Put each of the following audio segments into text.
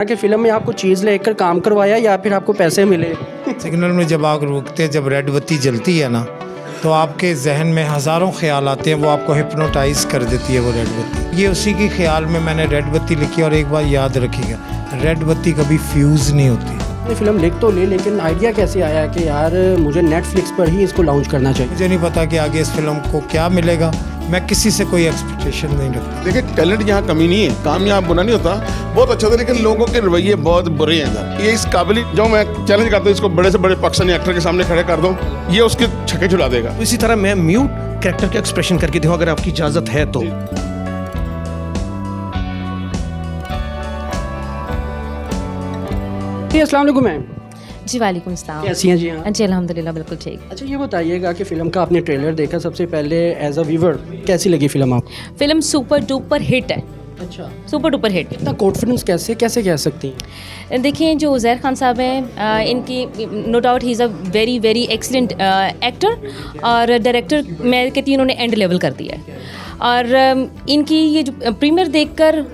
कि फिल्म में आपको चीज़ लेकर काम करवाया या फिर आपको पैसे मिले? सिग्नल में जब आग रुकते, जब रेड बत्ती जलती है ना, तो आपके जहन में हज़ारों ख्याल आते हैं, वो आपको हिप्नोटाइज कर देती है वो रेड बत्ती। ये उसी के ख्याल में मैंने रेड बत्ती लिखी। और एक बात याद रखिएगा, रेड बत्ती कभी फ्यूज़ नहीं होती। ये फिल्म लिख तो ली, लेकिन आइडिया कैसे आया कि यार मुझे नेटफ्लिक्स पर ही इसको लॉन्च करना चाहिए? मुझे नहीं पता कि आगे इस फिल्म को क्या मिलेगा। मैं किसी से कोई एक्सपेक्टेशन नहीं रखता। देखिए, टैलेंट यहाँ कमी नहीं है, काम यहाँ बुरा नहीं होता, बहुत अच्छा था, लेकिन लोगों के रवैये बहुत बुरे हैं इधर। ये इस काबिल जो मैं चैलेंज करता हूँ, इसको बड़े से बड़े पाकिस्तानी एक्टर के सामने खड़े कर दूँ, ये उसके छक्के छुड़ा देगा। इसी तरह मैं म्यूट कैरेक्टर का एक्सप्रेशन करके दूँ, अगर आपकी इजाज़त है तो। अस्सलाम वालेकुम मैम। जी वालेकुम सलाम। कैसी हैं जी आप? जी अल्हम्दुलिल्लाह बिल्कुल ठीक। अच्छा, ये बताइएगा कि फ़िल्म का आपने ट्रेलर देखा, सबसे पहले एज अ व्यूवर कैसी लगी फ़िल्म आपको? फिल्म सुपर डुपर हिट है, अच्छा, सुपर डुपर हिट। इतना कॉन्फिडेंस कैसे कह सकती हैं? देखिए, जो उज़ैर खान साहब हैं, इनकी no doubt he is a very very excellent actor, और डायरेक्टर मैं कहती हूँ इन्होंने एंड लेवल कर दिया है। और इनकी ये जो प्रीमियर देखकर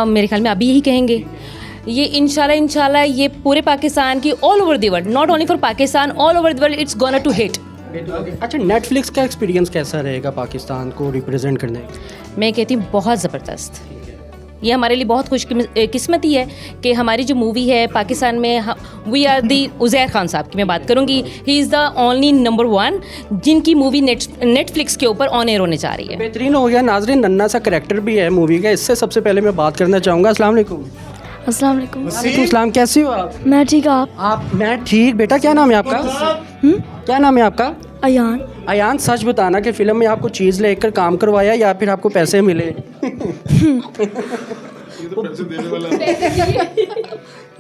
मेरे ख्याल में अभी यही कहेंगे, ये इंशाल्लाह ये पूरे पाकिस्तान की, all over the world, not only for Pakistan, all over the world it's gonna to hit. अच्छा, नेटफ्लिक्स का एक्सपीरियंस कैसा रहेगा पाकिस्तान को रिप्रेजेंट करने का? मैं कहती हूँ बहुत ज़बरदस्त। ये हमारे लिए बहुत खुशकिस्मती है कि हमारी जो मूवी है पाकिस्तान में, we are the Uzair Khan साहब की मैं बात करूँगी, he is the only number 1 जिनकी मूवी नेटफ्लिक्स के ऊपर ऑन एयर होने जा रही है। बेहतरीन हो गया नाज़रीन, नन्ना सा करैक्टर भी है मूवी का। इससे सबसे पहले मैं बात करना चाहूँगा। अस्सलाम वालेकुम। अस्सलाम वालेकुम। वालेकुम सलाम। कैसी हो आप? मैं ठीक, मैं ठीक। बेटा क्या नाम है आपका? क्या नाम है आपका? अयान। अयान, सच बताना कि फिल्म में आपको चीज़ लेकर काम करवाया या फिर आपको पैसे मिले?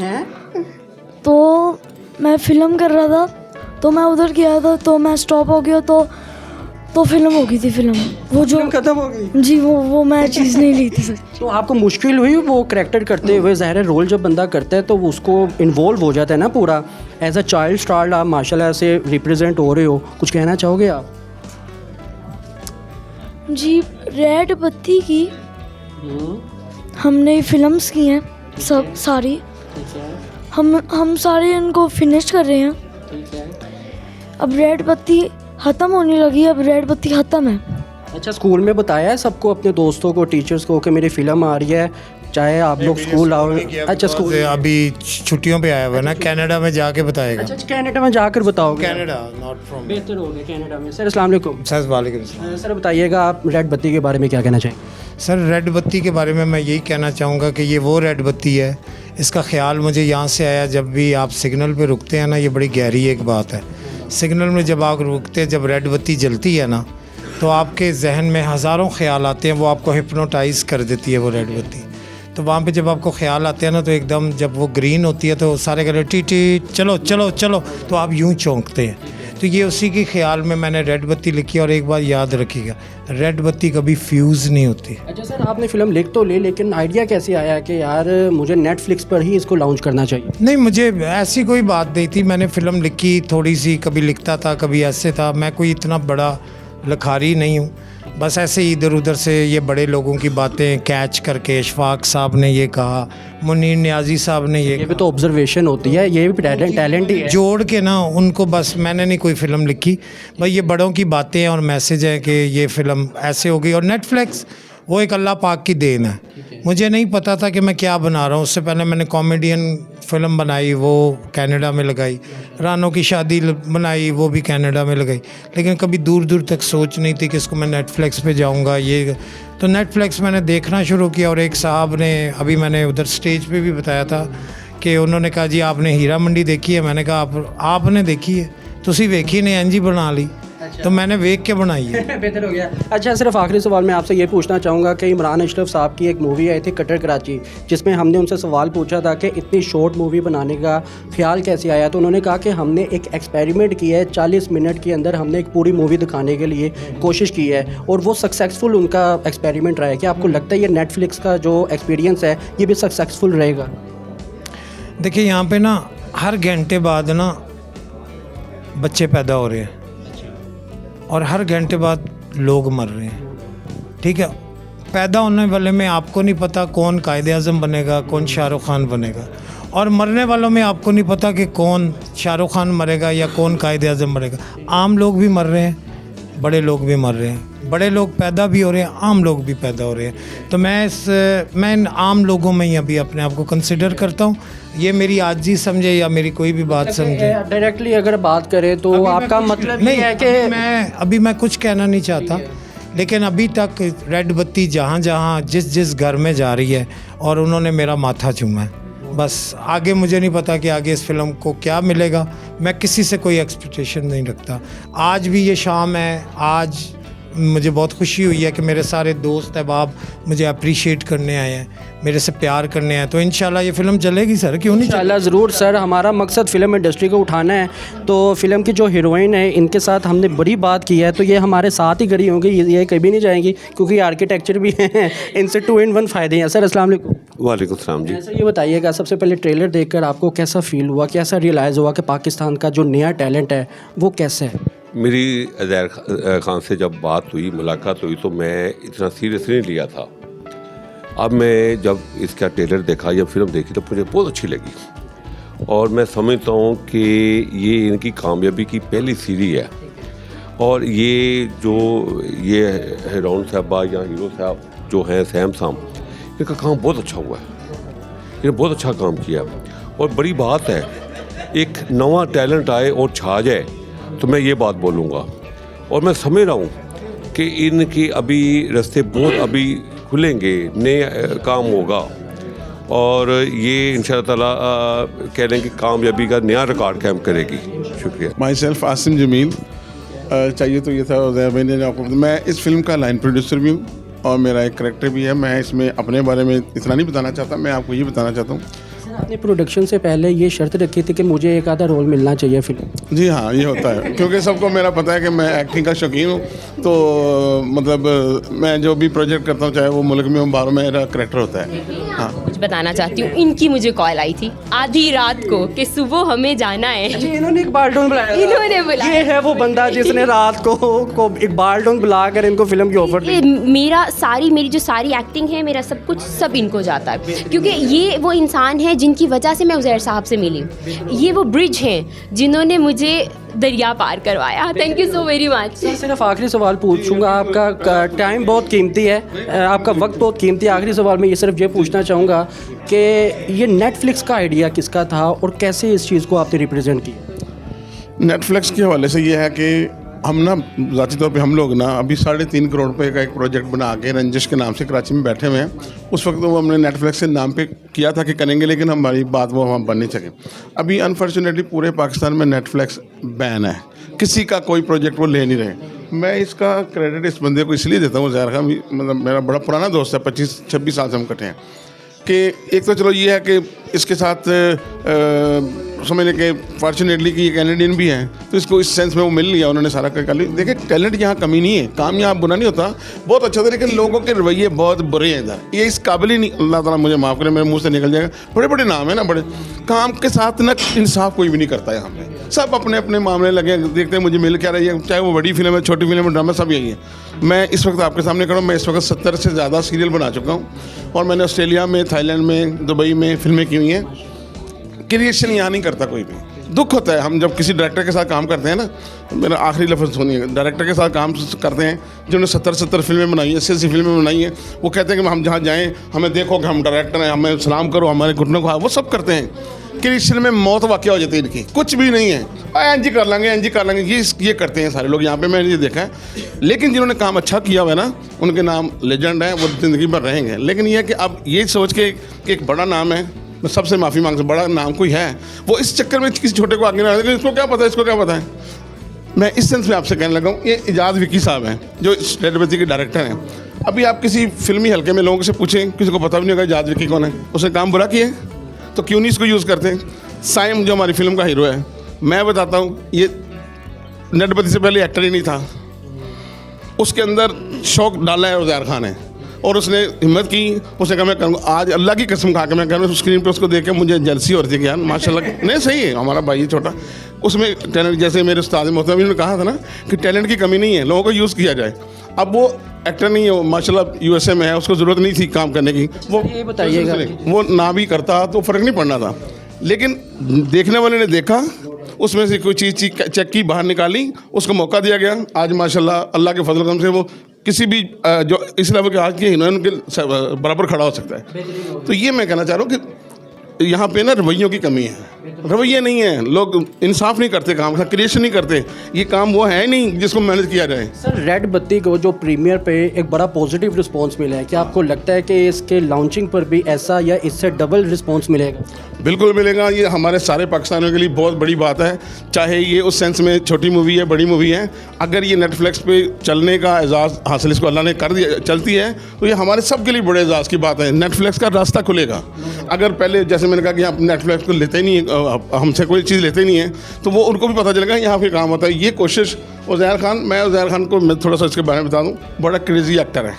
हैं? तो मैं फ़िल्म कर रहा था, तो मैं उधर गया था, तो मैं स्टॉप हो गया, तो फिल्म हो गई थी। फिल्म वो जो खत्म हो गई जी, वो मैं चीज़ नहीं ली थी सर। तो आपको मुश्किल हुई वो करैक्टर करते हुए? ज़ाहिर है रोल जब बंदा करता है तो वो उसको इन्वॉल्व हो जाता है ना पूरा। एज अ चाइल्ड स्टार आप माशाल्लाह से रिप्रेजेंट हो रहे हो, कुछ कहना चाहोगे आप? जी, रेड बत्ती की हमने फिल्म्स की हैं सब सारी, हम सारे इनको फिनिश कर रहे हैं। अब रेड बत्ती ख़त्म होने लगी, अब रेड बत्ती ख़त्म है। अच्छा, स्कूल में बताया है सबको, अपने दोस्तों को, टीचर्स को, कि मेरी फ़िल्म आ रही है, चाहे आप लोग स्कूल आओ? अच्छा, स्कूल अभी छुट्टियों पे आया हुआ है ना, कनाडा में जाके बताएगा। अच्छा, कनाडा में जाकर बताओगे? Canada, not from. बेहतर हो गया कनाडा में। सर अस्सलाम वालेकुम। सर वालेकुम सलाम। सर बताइएगा, आप रेड बत्ती के बारे में क्या कहना चाहेंगे? सर, रेड बत्ती के बारे में मैं यही कहना चाहूँगा कि ये वो रेड बत्ती है, इसका ख्याल मुझे यहाँ से आया जब भी आप सिग्नल पे रुकते हैं ना, ये बड़ी गहरी एक बात है। सिग्नल में जब आप रुकते, जब रेड बत्ती जलती है ना, तो आपके जहन में हज़ारों ख्याल आते हैं, वो आपको हिप्नोटाइज कर देती है वो रेड बत्ती। तो वहाँ पे जब आपको ख्याल आते हैं ना, तो एकदम जब वो ग्रीन होती है तो सारे कहते टी टी चलो चलो चलो, तो आप यूं चौंकते हैं। तो ये उसी के ख्याल में मैंने रेड बत्ती लिखी। और एक बात याद रखिएगा, रेड बत्ती कभी फ्यूज़ नहीं होती। अच्छा सर, आपने फिल्म लिख तो ली, लेकिन आइडिया कैसे आया कि यार मुझे नेटफ्लिक्स पर ही इसको लॉन्च करना चाहिए? नहीं, मुझे ऐसी कोई बात नहीं थी। मैंने फ़िल्म लिखी थोड़ी सी, कभी लिखता था कभी ऐसे था। मैं कोई इतना बड़ा लिखारी नहीं हूँ, बस ऐसे ही इधर उधर से ये बड़े लोगों की बातें कैच करके, इशफाक साहब ने ये कहा, मुनीर नियाज़ी साहब ने ये भी तो ऑब्जर्वेशन होती है, ये भी टैलेंट ही है। जोड़ के ना उनको, बस मैंने नहीं कोई फ़िल्म लिखी, भाई ये बड़ों की बातें हैं और मैसेज है कि ये फ़िल्म ऐसे हो गई। और नेटफ्लिक्स वो एक अल्लाह पाक की देन है। मुझे नहीं पता था कि मैं क्या बना रहा हूँ। उससे पहले मैंने कॉमेडियन फ़िल्म बनाई, वो कनाडा में लगाई। रानों की शादी बनाई, वो भी कनाडा में लगाई। लेकिन कभी दूर दूर तक सोच नहीं थी कि इसको मैं नेटफ्लिक्स पे जाऊँगा। ये तो नेटफ्लिक्स मैंने देखना शुरू किया। और एक साहब ने, अभी मैंने उधर स्टेज पे भी बताया था कि उन्होंने कहा जी आपने हीरा मंडी देखी है? मैंने कहा आपने देखी है? तुसी वेखी ने एंजी बना ली। तो मैंने वेख के बनाई है। बेहतर हो गया। अच्छा, सिर्फ आखिरी सवाल मैं आपसे ये पूछना चाहूँगा कि इमरान अशरफ साहब की एक मूवी आई थी कटर कराची, जिसमें हमने उनसे सवाल पूछा था कि इतनी शॉर्ट मूवी बनाने का ख्याल कैसे आया। तो उन्होंने कहा कि हमने एक एक्सपेरिमेंट किया है, 40 मिनट के अंदर हमने एक पूरी मूवी दिखाने के लिए कोशिश की है, और वो सक्सेसफुल उनका एक्सपेरिमेंट रहा है। क्या आपको लगता है ये नेटफ्लिक्स का जो एक्सपीरियंस है ये भी सक्सेसफुल रहेगा? देखिए, यहाँ पे ना हर घंटे बाद ना बच्चे पैदा हो रहे हैं और हर घंटे बाद लोग मर रहे हैं। ठीक है, पैदा होने वाले में आपको नहीं पता कौन कायदे आज़म बनेगा, कौन शाहरुख खान बनेगा। और मरने वालों में आपको नहीं पता कि कौन शाहरुख खान मरेगा या कौन कायद आज़म मरेगा। आम लोग भी मर रहे हैं, बड़े लोग भी मर रहे हैं, बड़े लोग पैदा भी हो रहे हैं, आम लोग भी पैदा हो रहे हैं। तो मैं इन आम लोगों में ही अभी अपने आप को कंसिडर करता हूँ। ये मेरी आजी समझे या मेरी कोई भी बात समझे, डायरेक्टली अगर बात करें तो अभी आपका मैं कुछ- मतलब नहीं ये है कि अभी मैं कुछ कहना नहीं चाहता, लेकिन अभी तक रेड बत्ती जहाँ जहाँ जिस घर में जा रही है और उन्होंने मेरा माथा चूमा है। बस आगे मुझे नहीं पता कि आगे इस फिल्म को क्या मिलेगा। मैं किसी से कोई एक्सपेक्टेशन नहीं रखता। आज भी ये शाम है, आज मुझे बहुत खुशी हुई है कि मेरे सारे दोस्त अहबाब मुझे अप्रिशिएट करने आए हैं, मेरे से प्यार करने आए। तो इंशाल्लाह ये फ़िल्म चलेगी सर, क्यों नहीं चलेगी? इंशाल्लाह ज़रूर सर। हमारा मकसद फ़िल्म इंडस्ट्री को उठाना है। तो फिल्म की जो हीरोइन है इनके साथ हमने बड़ी बात की है, तो ये हमारे साथ ही खड़ी होंगी, ये कभी नहीं जाएंगी क्योंकि आर्किटेक्चर भी हैं। इनसे 2 in 1 फ़ायदे हैं। सर अस्सलाम वालेकुम। वालेकुम सलाम जी। सर ये बताइएगा, सबसे पहले ट्रेलर देखकर आपको कैसा फील हुआ, कैसा रियलाइज़ हुआ कि पाकिस्तान का जो नया टैलेंट है वो कैसा है? मेरी अज़हर खान से जब बात हुई, मुलाकात हुई, तो मैं इतना सीरियसली नहीं लिया था। अब मैं जब इसका ट्रेलर देखा या फिल्म देखी तो मुझे बहुत अच्छी लगी और मैं समझता हूँ कि ये इनकी कामयाबी की पहली सीढ़ी है। और ये हीरोइन साहबा या हीरो साहब जो हैं सैम साम, इनका काम बहुत अच्छा हुआ है, इन्होंने बहुत अच्छा काम किया। और बड़ी बात है, एक नवा टैलेंट आए और छा जाए तो मैं ये बात बोलूँगा। और मैं समझ रहा हूँ कि इनके अभी रास्ते बहुत अभी खुलेंगे, नए काम होगा और ये इंशाअल्लाह ताला कह रहे हैं कि कामयाबी का नया रिकॉर्ड कायम करेगी। शुक्रिया। Myself Asim Jamil. चाहिए तो ये था मैंने आपको, मैं इस फिल्म का लाइन प्रोड्यूसर भी हूँ और मेरा एक करैक्टर भी है। मैं इसमें अपने बारे में इतना नहीं बताना चाहता, मैं आपको ये बताना चाहता हूँ। आपने प्रोडक्शन से पहले ये शर्त रखी थी कि मुझे एक आधा रोल मिलना चाहिए फिल्म। जी हाँ, ये होता है क्योंकि सबको मेरा पता है कि मैं एक्टिंग का शौकीन हूँ। तो मतलब मैं जो भी प्रोजेक्ट करता हूँ, चाहे वो मुल्क में हो बाहर, मेरा करैक्टर होता है। हाँ, कुछ बताना चाहती हूँ। इनकी मुझे कॉल आई थी आधी रात को कि सुबह हमें जाना है। इन्होंने एक बाल्डोन बुलाया था। इन्होंने बुलाया। ये है वो बंदा जिसने रात को एक बाल्डोन बुलाकर इनको फिल्म की ऑफर दी। मेरी जो सारी एक्टिंग है, मेरा सब कुछ सब इनको जाता है, क्योंकि ये वो इंसान है जिनकी वजह से मैं उज़ैर साहब से मिली। ये वो ब्रिज हैं जिन्होंने मुझे दरिया पार करवाया। Thank you so very much. सिर्फ आखिरी सवाल पूछूंगा, आपका टाइम बहुत कीमती है, आपका वक्त बहुत कीमती है। आखिरी सवाल में ये सिर्फ ये पूछना चाहूँगा कि ये नेटफ्लिक्स का आइडिया किसका था और कैसे इस चीज़ को आपने रिप्रेजेंट किया? नेटफ्लिक्स के हवाले से ये है कि हम ना ज़ाती तौर पे हम लोग ना अभी 3.5 करोड़ रुपए का एक प्रोजेक्ट बना के रंजिश के नाम से कराची में बैठे हुए हैं। उस वक्त वो हमने नेटफ्लिक्स के नाम पे किया था कि करेंगे, लेकिन हमारी बात वो हम बन नहीं सके। अभी अनफॉर्चुनेटली पूरे पाकिस्तान में नेटफ्लिक्स बैन है, किसी का कोई प्रोजेक्ट वो ले नहीं रहे। मैं इसका क्रेडिट इस बंदे को इसलिए देता हूँ, ज़ाहिर खान मतलब मेरा बड़ा पुराना दोस्त है, 25-26 साल से हम इकट्ठे हैं। कि एक तो चलो ये है कि इसके साथ समझ लें कि फॉर्चुनेटली कि ये कैनेडियन भी हैं, तो इसको इस सेंस में वो मिल लिया, उन्होंने सारा कर लिया। देखिए टैलेंट यहाँ कमी नहीं है, काम यहाँ बुरा नहीं होता, बहुत अच्छा था, लेकिन लोगों के रवैये बहुत बुरे हैं इधर। ये इस काबिल ही नहीं, अल्लाह ताला मुझे माफ़ करे, मेरे मुंह से निकल जाएगा। बड़े बड़े नाम है ना, बड़े काम के साथ ना इंसाफ कोई भी नहीं करता यहाँ पे, सब अपने अपने मामले लगे देखते हैं मुझे मिल क्या रही है, चाहे वो बड़ी फिल्म है, छोटी फिल्म है, ड्रामा, सब यही है। मैं इस वक्त आपके सामने खड़ा हूँ, मैं इस वक्त 70 से ज़्यादा सीरियल बना चुका हूँ और मैंने ऑस्ट्रेलिया में, थाईलैंड में, दुबई में फिल्में की हुई हैं। क्रिएशन यहाँ नहीं करता कोई भी। दुख होता है हम जब किसी डायरेक्टर के साथ काम करते हैं ना, मेरा आखिरी लफ्ज़ सुनिए, डायरेक्टर के साथ काम करते हैं जिन्होंने 70 फिल्में बनाई हैं, 80 फिल्में बनाई हैं, वो कहते हैं कि हम जहाँ जाएँ हमें देखो कि हम डायरेक्टर हैं, हमें सलाम करो, हमारे घुटनों को, वो सब करते हैं। क्रिएशन में मौत वाक़या हो जाती है इनकी, कुछ भी नहीं है, एनजी कर लेंगे, एनजी कर लेंगे, ये करते हैं सारे लोग यहाँ पे, मैंने ये देखा है। लेकिन जिन्होंने काम अच्छा किया हुआ है ना, उनके नाम लेजेंड हैं, वो ज़िंदगी भर रहेंगे। लेकिन ये है कि अब ये सोच के कि एक बड़ा नाम है, मैं सबसे माफ़ी मांग सकता, बड़ा नाम कोई है, वो इस चक्कर में किसी छोटे को आगे ना, लेकिन इसको क्या पता है, इसको क्या पता है। मैं इस सेंस में आपसे कहने लगा हूँ, ये इजाज़ विकी साहब हैं जो रेड बत्ती के डायरेक्टर हैं। अभी आप किसी फिल्मी हल्के में लोगों से पूछें, किसी को पता भी नहीं होगा इजाज़ विकी कौन है, उसने काम बुरा किया है तो क्यों नहीं इसको यूज़ करते। साइम जो हमारी फिल्म का हीरो है, मैं बताता हूँ, ये नेट बत्ती से पहले एक्टर ही नहीं था, उसके अंदर शौक डाला है उज़ैर खान है और उसने हिम्मत की, उसने कहा मैं करूँगा। आज अल्लाह की कसम खा के मैं कह रहा हूँ, स्क्रीन पे उसको देख के मुझे जलसी हो रही थी कि यार माशाल्लाह, नहीं सही है, हमारा भाई है छोटा, उसमें टैलेंट, जैसे मेरे उस्ताद मोहतरम ने कहा था ना कि टैलेंट की कमी नहीं है, लोगों को यूज़ किया जाए। अब वो एक्टर नहीं है, वो माशाल्लाह USA में है, उसको ज़रूरत नहीं थी काम करने की, वो ये बताइएगा, वो ना भी करता तो फ़र्क नहीं पड़ना था। लेकिन देखने वाले ने देखा, उसमें से कोई चीज़ चेक की, बाहर निकाली, उसको मौका दिया गया। आज माशाल्लाह अल्लाह के फजल करम से वो किसी भी जो इस लेवल के आज के हीरोइन के बराबर खड़ा हो सकता है। तो ये मैं कहना चाह रहा हूँ कि यहाँ पे ना रवैयों की कमी है, रवैये नहीं है, लोग इंसाफ नहीं करते, काम का क्रिएशन नहीं करते। ये काम वो है नहीं जिसको मैनेज किया जाए। सर रेड बत्ती को जो प्रीमियर पे एक बड़ा पॉजिटिव रिस्पांस मिला है, क्या आपको लगता है कि इसके लॉन्चिंग पर भी ऐसा या इससे डबल रिस्पांस मिलेगा? बिल्कुल मिलेगा। ये हमारे सारे पाकिस्तानियों के लिए बहुत बड़ी बात है, चाहे ये उस सेंस में छोटी मूवी है, बड़ी मूवी है। अगर ये नेटफ्लिक्स पे चलने का एजाज़ हासिल इसको अल्लाह ने कर दिया, चलती है, तो ये हमारे सब के लिए बड़े एजाज़ की बात है। नेटफ्लिक्स का रास्ता खुलेगा। अगर पहले जैसे मैंने कहा कि आप नेटफ्लिक्स को लेते नहीं, हमसे कोई चीज़ लेते नहीं है, तो वो उनको भी पता चलेगा यहाँ पे काम होता है। ये कोशिश उज़ैर खान, मैं उज़ैर खान को मैं थोड़ा सा इसके बारे में बता दूँ, बड़ा क्रेजी एक्टर है,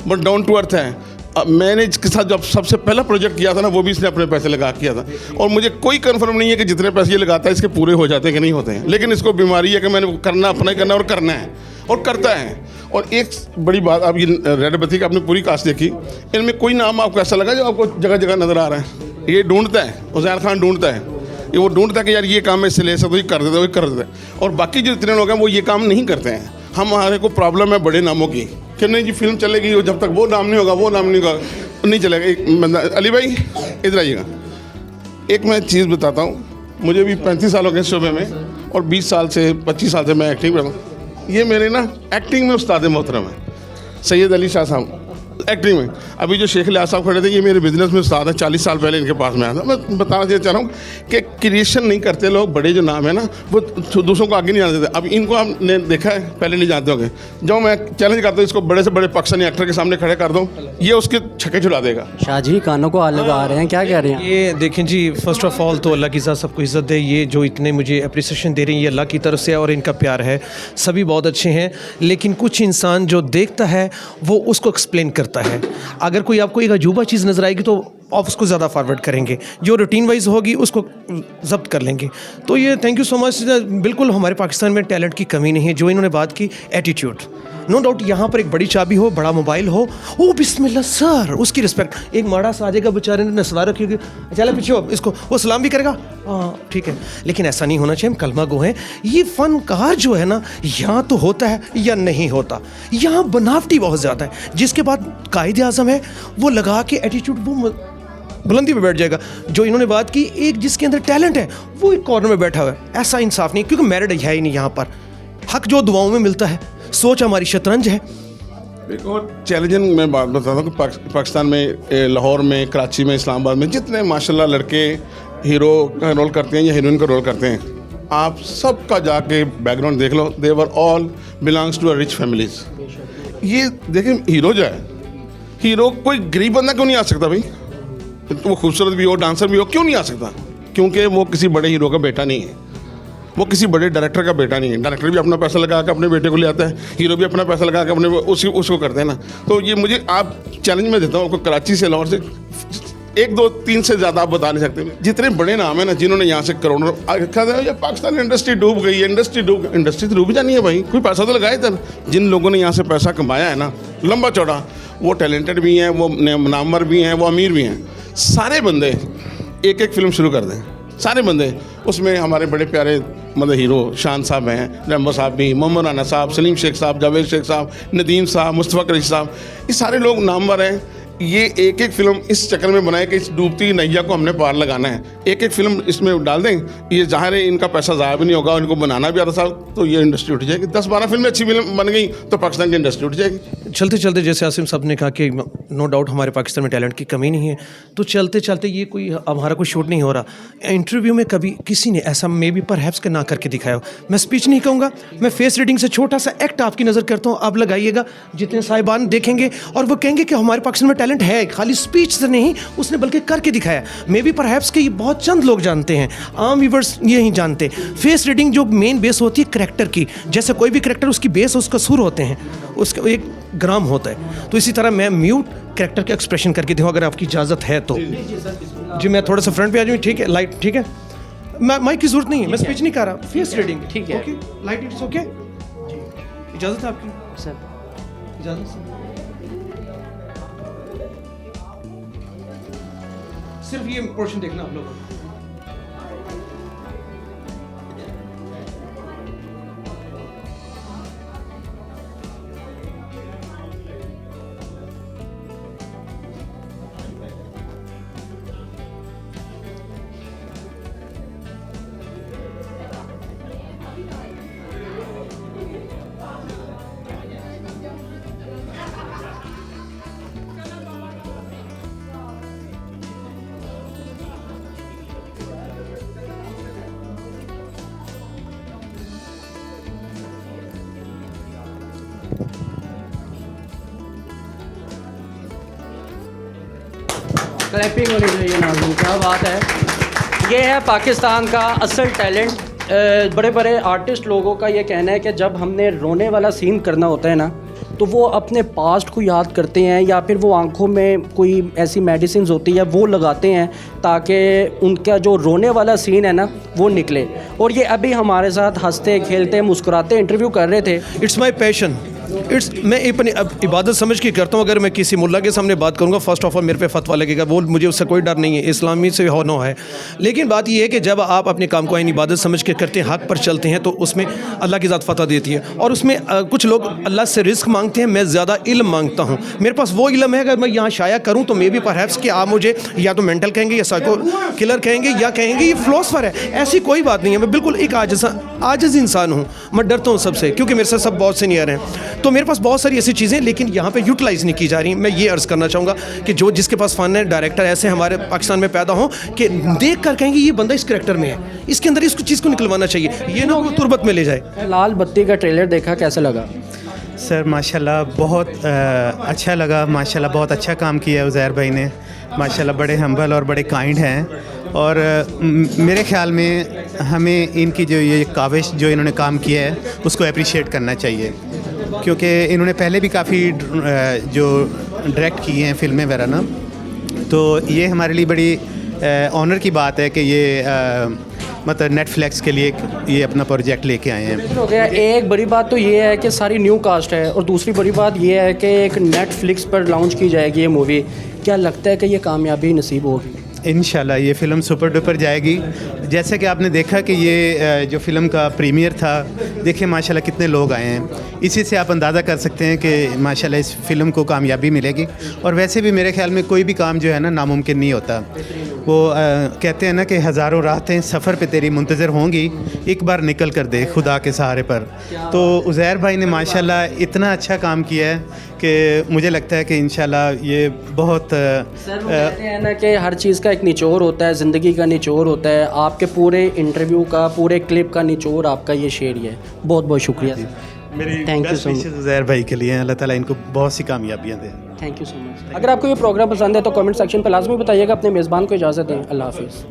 बट डाउन टू अर्थ है। मैंने इसके साथ जब सबसे पहला प्रोजेक्ट किया था ना, वो भी इसने अपने पैसे लगा किया था, और मुझे कोई कंफर्म नहीं है कि जितने पैसे ये लगाता है इसके पूरे हो जाते हैं कि नहीं होते हैं, लेकिन इसको बीमारी है कि मैंने करना अपना ही करना और करना है, और करता है। और एक बड़ी बात, आप ये रेड बत्ती की आपने पूरी कास्ट देखी, इनमें कोई नाम आपको ऐसा लगा जो आपको जगह जगह नज़र आ रहा है? ये ढूंढता है, उज़ैर खान ढूंढता है, ये वो ढूंढता है कि यार ये काम मैं इससे ले सकता हूँ, ये कर देता है, वो कर देता है। और बाकी जो इतने लोग हैं वो ये काम नहीं करते हैं। हमारे को प्रॉब्लम है बड़े नामों की, कि नहीं जी फिल्म चलेगी, जब तक वो नाम नहीं होगा, वो नाम नहीं होगा, नहीं चलेगा। एक बंदा, अली भाई इधर आइएगा, एक मैं चीज़ बताता हूँ। मुझे भी 35 साल हो गए इस शोबे में, और 20 साल से 25 साल से मैं एक्टिंग में हूँ। ये मेरे ना एक्टिंग में उस्ताद मोहतरम है सैयद अली शाह साहब, एक्टिंग में। अभी जो शेख लियाज साहब खड़े थे, ये मेरे बिजनेस में उस्ताद है, 40 साल पहले इनके पास में आया था। मैं बताना चाह रहा हूँ कि क्रिएशन नहीं करते लोग, बड़े जो नाम है ना वो दूसरों को आगे नहीं आने देते। अब इनको आपने देखा है, पहले नहीं जानते होंगे, जो मैं चैलेंज करता हूँ इसको बड़े से बड़े पाकिस्तानी एक्टर के सामने खड़े कर दो, ये उसके छक्के छुड़ा देगा। शाहजी कानों को हाथ लगा रहे हैं, क्या कह रहे हैं? ये देखें जी, फर्स्ट ऑफ ऑल तो अल्लाह की ज़ात सबको इज़्ज़त दे। ये जो इतने मुझे अप्रिसिएशन दे रही हैं, ये अल्लाह की तरफ से और इनका प्यार है। सभी बहुत अच्छे हैं, लेकिन कुछ इंसान जो देखता है वो उसको एक्सप्लेन करता है। अगर कोई आपको एक अजूबा चीज़ नज़र आएगी तो आप उसको ज़्यादा फॉरवर्ड करेंगे, जो रूटीन वाइज होगी उसको जब्त कर लेंगे। तो ये थैंक यू सो मच। बिल्कुल हमारे पाकिस्तान में टैलेंट की कमी नहीं है। जो इन्होंने बात की एटीट्यूड, नो डाउट यहाँ पर एक बड़ी चाबी हो, बड़ा मोबाइल हो, ओ बिस्मिल्लाह सर, उसकी रिस्पेक्ट। एक माड़ा सा आ जाएगा बेचारे ने नस्वा रखी होगी, चला पीछे हो, इसको वो सलाम भी करेगा, हाँ ठीक है, लेकिन ऐसा नहीं होना चाहिए। हम कलमा गो हैं। ये फनकार जो है ना, यहाँ तो होता है या नहीं होता, यहाँ बनावटी बहुत ज़्यादा है। जिसके बाद कायदे आज़म है, वो लगा के एटीट्यूड वो बुलंदी पे बैठ जाएगा। जो इन्होंने बात की, एक जिसके अंदर टैलेंट है वो एक कॉर्नर में बैठा हुआ है, ऐसा इंसाफ नहीं, क्योंकि मेरिट है ही नहीं यहाँ पर। हक जो दुआओं में मिलता है, सोच हमारी शतरंज है। एक और चैलेंजिंग मैं बात बताता हूँ कि पाकिस्तान में, लाहौर में, कराची में, इस्लामाबाद में जितने माशाल्लाह लड़के हीरो का रोल करते हैं या हीरोइन का रोल करते हैं, आप सबका जाके बैकग्राउंड देख लो, they were all belongs to a rich families. ये देखिए, हीरो जो है, हीरो कोई गरीब बंदा क्यों नहीं आ सकता भाई? वो खूबसूरत भी हो, डांसर भी हो, क्यों नहीं आ सकता? क्योंकि वो किसी बड़े हीरो का बेटा नहीं है, वो किसी बड़े डायरेक्टर का बेटा नहीं है। डायरेक्टर भी अपना पैसा लगा के अपने बेटे को ले आता है, हीरो भी अपना पैसा लगा के अपने उसको करते हैं ना। तो ये मुझे आप चैलेंज में देता हूँ आपको, कराची से, लाहौर से 1, 2, 3 से ज़्यादा आप बता नहीं सकते। जितने बड़े नाम है ना, जिन्होंने यहाँ से करोड़ों, या पाकिस्तान इंडस्ट्री डूब गई है, इंडस्ट्री तो डूब जानी है भाई, कोई पैसा तो लगाए था। जिन लोगों ने यहाँ से पैसा कमाया है ना, लंबा चौड़ा, वो टैलेंटेड भी हैं, वो नामवर भी हैं, वो अमीर भी हैं। सारे बंदे एक एक फिल्म शुरू कर दें, सारे बंदे। उसमें हमारे बड़े प्यारे मतलब हीरो शान साहब हैं, रैम्बो साहब भी, मोहम्मद राना साहब, सलीम शेख साहब, जावेद शेख साहब, नदीम साहब, मुस्तफ़ा कुरैशी साहब, ये सारे लोग नामवर हैं। ये एक एक फिल्म इस चक्कर में बनाए कि इस डूबती नैया को हमने पार लगाना है। एक एक फिल्म इसमें डाल दें, ये ज़ाहिर है इनका पैसा ज़ाया भी नहीं होगा, इनको बनाना भी आता साल, तो ये इंडस्ट्री उठ जाएगी। 10-12 फिल्में अच्छी फिल्म बन गई तो पाकिस्तान की इंडस्ट्री उठ जाएगी। चलते चलते, जैसे आसिम साहब ने कहा कि नो डाउट हमारे पाकिस्तान में टैलेंट की कमी नहीं है, तो चलते चलते ये कोई हमारा कोई शूट नहीं हो रहा। इंटरव्यू में कभी किसी ने ऐसा मे बी परहैप्स के ना करके दिखाया हो। मैं स्पीच नहीं कहूँगा, मैं फेस रीडिंग से छोटा सा एक्ट आपकी नज़र करता हूँ, आप लगाइएगा। जितने साहिबान देखेंगे और वो कहेंगे कि हमारे पाकिस्तान में टैलेंट है, खाली स्पीच से नहीं, उसने बल्कि करके दिखाया। मे बी परहैप्स के ये बहुत चंद लोग जानते हैं, आम व्यूअर्स ये नहीं जानते। फेस रीडिंग जो मेन बेस होती है करैक्टर की, जैसे कोई भी करैक्टर उसकी बेस उसका सुर होते हैं, उसका एक ग्राम होता है, तो इसी तरह मैं म्यूट करैक्टर का एक्सप्रेशन करके दूँ अगर आपकी इजाज़त है तो। जी मैं थोड़ा सा फ्रंट पे आ जाऊँ, ठीक है? लाइट ठीक है, माइक की जरूरत नहीं है, मैं स्पीच नहीं कर रहा, फेस रीडिंग ठीक है। ओके, लाइट इट्स ओके, इजाज़त है आपकी सर? इजाज़त सर। सिर्फ ये पोर्शन देखना आप लोगों को। क्लैपिंग होनी चाहिए नाज़रीन, क्या बात है। ये है पाकिस्तान का असल टैलेंट। बड़े बड़े आर्टिस्ट लोगों का ये कहना है कि जब हमने रोने वाला सीन करना होता है ना, तो वो अपने पास्ट को याद करते हैं या फिर वो आंखों में कोई ऐसी मेडिसिन होती है वो लगाते हैं ताकि उनका जो रोने वाला सीन है ना वो निकले। और ये अभी हमारे साथ हंसते खेलते मुस्कुराते इंटरव्यू कर रहे थे। It's my passion. मैं अपनी इबादत समझ के करता हूँ। अगर मैं किसी मुल्ला के सामने बात करूँगा, फर्स्ट ऑफ ऑल मेरे पे फतवा लगेगा, वो मुझे उससे कोई डर नहीं है, इस्लामी से होना है। लेकिन बात यह है कि जब आप अपने काम को आइन इबादत समझ के करते हैं, हक़ पर चलते हैं, तो उसमें अल्लाह की ज़ात फतह देती है। और उसमें कुछ लोग अल्लाह से रिस्क मांगते हैं, मैं ज़्यादा इल्म मांगता हूँ। मेरे पास वो इल्म है, अगर मैं यहाँ शाया करूँ तो मे बी परहैप्स कि आप मुझे या तो मेंटल कहेंगे या साइको किलर कहेंगे या कहेंगे ये फिलोसफर है। ऐसी कोई बात नहीं है, मैं बिल्कुल एक आजिज़ इंसान हूँ। मैं डरता हूँ सबसे, क्योंकि मेरे साथ सब बहुत सीनियर हैं, तो मेरे पास बहुत सारी ऐसी चीज़ें, लेकिन यहाँ पे यूटिलाइज़ नहीं की जा रही। मैं ये अर्ज़ करना चाहूँगा कि जो जिसके पास फ़न है, डायरेक्टर ऐसे हमारे पाकिस्तान में पैदा हों कि देख कर कहेंगे ये बंदा इस करैक्टर में है, इसके अंदर इसको चीज़ को निकलवाना चाहिए, ये ना वो तुरबत में ले जाए। लाल बत्ती का ट्रेलर देखा, कैसा लगा? सर माशाल्लाह बहुत अच्छा लगा। माशाल्लाह बहुत अच्छा काम किया है उज़ैर भाई ने। माशाल्लाह बड़े हम्बल और बड़े काइंड हैं। और मेरे ख्याल में हमें इनकी जो ये काविश जो इन्होंने काम किया है उसको अप्रिशिएट करना चाहिए, क्योंकि इन्होंने पहले भी काफ़ी जो डायरेक्ट किए हैं फिल्में वगैरह ना, तो ये हमारे लिए बड़ी ऑनर की बात है कि ये मतलब नेटफ्लिक्स के लिए ये अपना प्रोजेक्ट लेके आए हैं। हो गया। एक बड़ी बात तो ये है कि सारी न्यू कास्ट है, और दूसरी बड़ी बात ये है कि एक नेटफ्लिक्स पर लॉन्च की जाएगी ये मूवी। क्या लगता है कि ये कामयाबी नसीब होगी? इंशाल्लाह ये फ़िल्म सुपर डुपर जाएगी। जैसे कि आपने देखा कि ये जो फ़िल्म का प्रीमियर था, देखिए माशाल्लाह कितने लोग आए हैं। इसी से आप अंदाज़ा कर सकते हैं कि माशाल्लाह इस फ़िल्म को कामयाबी मिलेगी। और वैसे भी मेरे ख्याल में कोई भी काम जो है ना नामुमकिन नहीं होता। वो कहते हैं ना कि हज़ारों रातें सफ़र पे तेरी मुंतज़र होंगी, एक बार निकल कर दे खुदा के सहारे पर। तो उज़ैर भाई ने माशाल्लाह इतना अच्छा काम किया है कि मुझे लगता है कि इंशाल्लाह ये बहुत सर वो कहते हैं ना कि हर चीज़ का एक निचोड़ होता है, ज़िंदगी का निचोड़ होता है। आपके पूरे इंटरव्यू का, पूरे क्लिप का निचोड़ आपका ये शेर ही है। बहुत बहुत शुक्रिया। मेरी thank you best so much. Wishes Uzair भाई के लिए। अल्लाह ताला इनको बहुत सी कामयाबियाँ दें। Thank you so much. अगर आपको ये प्रोग्राम पसंद है तो कमेंट सेक्शन पर लाजमी बताइएगा। अपने मेज़बान को इजाज़त दें। अल्लाह हाफिज़।